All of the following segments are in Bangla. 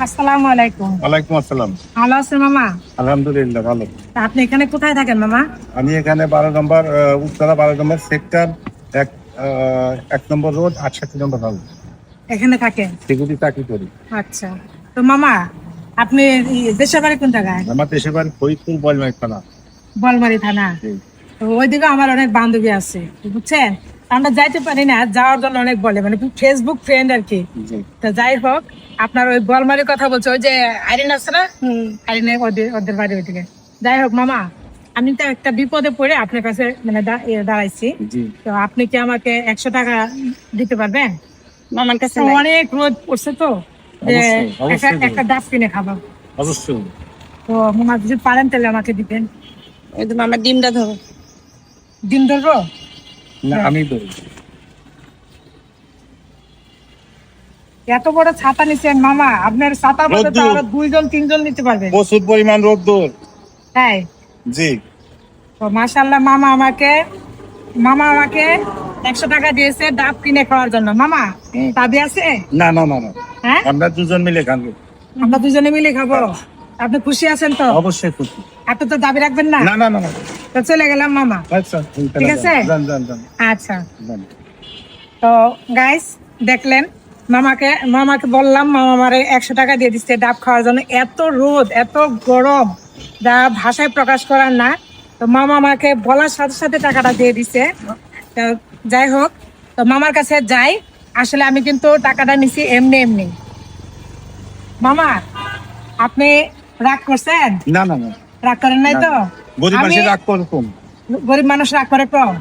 আসসালামু আলাইকুম। ওয়ালাইকুম আসসালাম। ভালো আছেন মামা? আলহামদুলিল্লাহ ভালো। তা আপনি এখানে কোথায় থাকেন মামা? আমি এখানে 12 নম্বর উত্তরা 12 নম্বর সেক্টর 1 নম্বর রোড 68 নম্বর হাউস এখানে থাকেন? সেগুলি চাকরি করি। আচ্ছা। তো মামা আপনি দেশের বাড়ি কোন জায়গায়? আমার দেশের বাড়ি ফরিদপুর বলমাই থানা। বলমারি থানা। তো ওইদিকে আমার অনেক বান্ধবী আছে, বুঝছেন? আমরা যাইতে পারি না, যাওয়ার জন্য অনেক বলে, মানে ফেসবুক ফ্রেন্ড আর কি। তো যাই হোক, আপনার ওই বলমারির কথা বলছে, ওই যে আইরিন আছে না, আইরিনে ওদের বাড়ি ওইদিকে। যাই হোক মামা, আমি তো একটা বিপদে পড়ে আপনার কাছে মানে দাঁড়াইছি। তো আপনি কি আমাকে 100 টাকা দিতে পারবেন? মামার কাছে অনেক রোদ পড়ছে তো, একটা ডাব কিনে খাবো। অবশ্যই। তো মামা যদি পারেন তাহলে আমাকে দিবেন। ওই তো মামার ডিমটা ধরো। ডিম ধরবো? না আমি ধরি। এত বড় ছাতা নিচ্ছেন মামা, আপনার ছাতা মধ্যে তো আরো 2-3 জন নিতে পারবেন। প্রচুর পরিমাণ রোদ্দুর। তাই? জি। তো মাশাআল্লাহ, মামা আমাকে 100 টাকা দিয়েছে ডাব কিনে খাওয়ার জন্য। মামা দাবি আছে? না না না না, হ্যাঁ আমরা দুজন মিলে খাবো। আমরা দুজনে মিলে খাবো। আপনি খুশি আছেন তো? অবশ্যই খুশি। আপনি তো দাবি রাখবেন না? না না না না। তো চলে গেলাম মামা। আচ্ছা ঠিক আছে। আচ্ছা। তো গাইস দেখলেন, মামাকে বললাম, মামা আমারে 100 টাকা দিয়ে দিচ্ছে ডাব খাওয়ার জন্য। এত রোদ, এত গরম, যা ভাষায় প্রকাশ করার না। তো মামা আমাকে বলার সাথে সাথে টাকাটা দিয়ে দিচ্ছে। তো যাই হোক, তো মামার কাছে যাই। আসলে আমি কিন্তু টাকাটা নিছি এমনি এমনি। মামা আপনি রাগ করছেন? না না না, রাগ করেন নাই তো? গরিব মানুষ রাগ করে কম। গরিব মানুষ রাগ করে কম?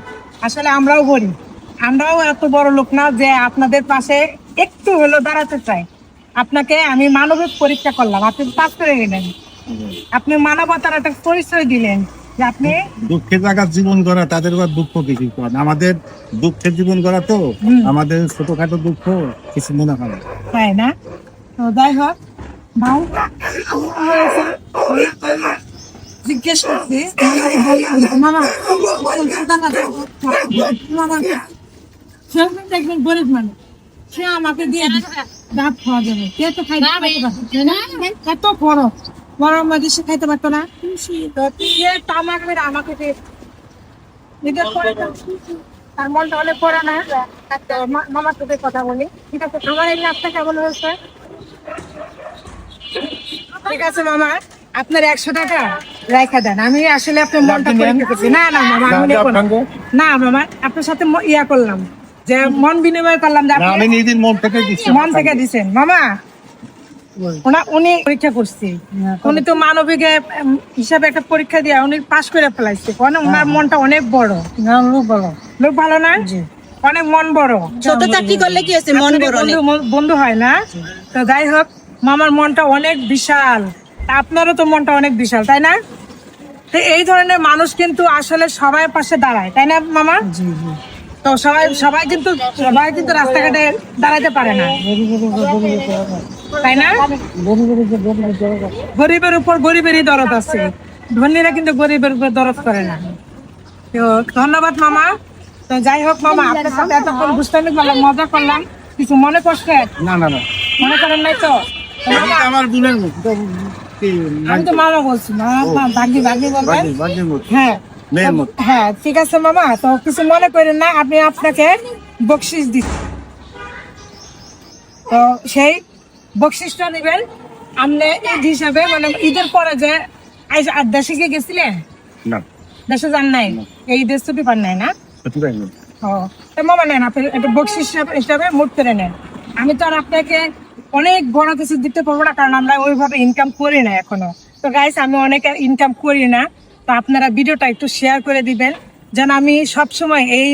আসলে আমরাও গরিব, আমরাও এত বড় লোক না যে আপনাদের পাশে একটু হলো দাঁড়াতে চাই। আপনাকে আমি মানবিক পরীক্ষা করলাম, আপনি পাস করে গেলেন। আপনি মানবতার একটা পরিচয় দিলেন যে আপনি দুঃখের জায়গা জীবন গড়া, তাদের আবার দুঃখ কিছু করেন। আমাদের দুঃখের জীবন গড়া তো, আমাদের ছোটখাটো দুঃখ কিছু মনে হয় না। তাই না? তো যাই হোক ভাই, জিজ্ঞেস করছি মামা, দেখবেন গরিব মানুষ, সে আমাকে দিয়ে ডাব খাওয়া যাবে, কে তো খাইতে এত বড় গরম মাঝে সে খাইতে পারতো না। তামাক মেরে আমাকে নিজের পরে তার মনটা অনেক পড়া না। মামার সাথে কথা বলি। ঠিক আছে, আমার এই লাভটা কেমন হয়েছে? ঠিক আছে মামা, আপনার 100 টাকা রাখা দেন। আমি আসলে আপনার মনটা পরীক্ষা করছি। না না মামা, না মামা, আপনার সাথে ইয়া করলাম, যে মন বিনিময় করলাম, যে আমি নিজের মন থেকে দিচ্ছি। মন থেকে দিচ্ছেন মামা। উনি পরীক্ষা করছি, উনি তো মানবিক হিসাবে একটা পরীক্ষা দিয়ে উনি পাশ করে ফেলাইছে। ওনার মনটা অনেক বড়। লোক ভালো না, অনেক মন বড়। ছোট চাকরি করলে কি হয়েছে, মন বড় বন্ধু হয় না? তো যাই হোক, মামার মনটা অনেক বিশাল, আপনারও তো মনটা অনেক বিশাল, তাই না? তো এই ধরনের মানুষ কিন্তু আসলে সবাই পাশে দাঁড়ায়, তাই না মামা? তো সবাই কিন্তু রাস্তাঘাটে দাঁড়াতে পারে না, তাই না? গরিবের উপর গরিবেরই দরদ আছে, ধনীরা কিন্তু গরিবের উপর দরদ করে না। তো ধন্যবাদ মামা। তো যাই হোক মামা, আপনার সাথে এতক্ষণ দুষ্টামি করলাম, মজা করলাম, কিছু মনে করছে? না না না, মনে করেন নাই তো? আমার বোনের আমি তো মামা বলছি, ভাগ্নি বলবেন। হ্যাঁ হ্যাঁ, ঠিক আছে মামা। তো কিছু মনে করেন না, আপনাকে বকশিস দিচ্ছি। তো সেই বকশিসটা নেবেন আপনি ঈদ হিসাবে, মানে ঈদের পরে যে দেশে গিয়ে গেছিলেন? না, দেশে যান নাই, এই ঈদের ছুটি পান নাই না? ও, তো মামা নেন, আপনি একটা বকশিস হিসাবে মুট করে নেন। আমি তো আর আপনাকে অনেক বড় কিছু দিতে পারবো না, কারণ আমরা ওইভাবে ইনকাম করি না এখনো। তো গাইস, আমি অনেক ইনকাম করি না। তো আপনারা ভিডিওটা একটু শেয়ার করে দিবেন, যেন আমি সবসময় এই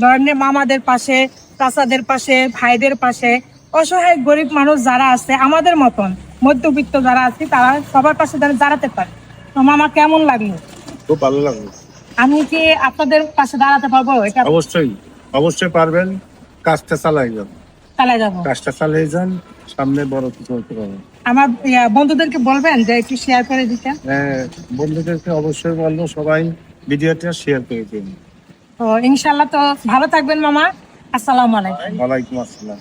ধরনের মামাদের পাশে, চাচাদের পাশে, ভাইদের পাশে, অসহায় গরিব মানুষ যারা আছে আমাদের মতন, মধ্যবিত্ত যারা আছে, তারা সবার পাশে দাঁড়াতে পারে। তো মামা কেমন লাগলো? খুব ভালো লাগলো। আমি কি আপনাদের পাশে দাঁড়াতে পারবো? এটা অবশ্যই পারবেন। কাজটা চালাই যাবো, কাজটা চালিয়ে যান, সামনে বড় কিছু হতে পারবেন। আমার বন্ধুদেরকে বলবেন যে একটু শেয়ার করে দিতে। হ্যাঁ, বন্ধুদেরকে অবশ্যই বলবো, সবাই ভিডিওটা শেয়ার করে দিন। তো ইনশাল্লাহ। তো ভালো থাকবেন মামা। আসসালামু আলাইকুম। ওয়ালাইকুম আসসালাম।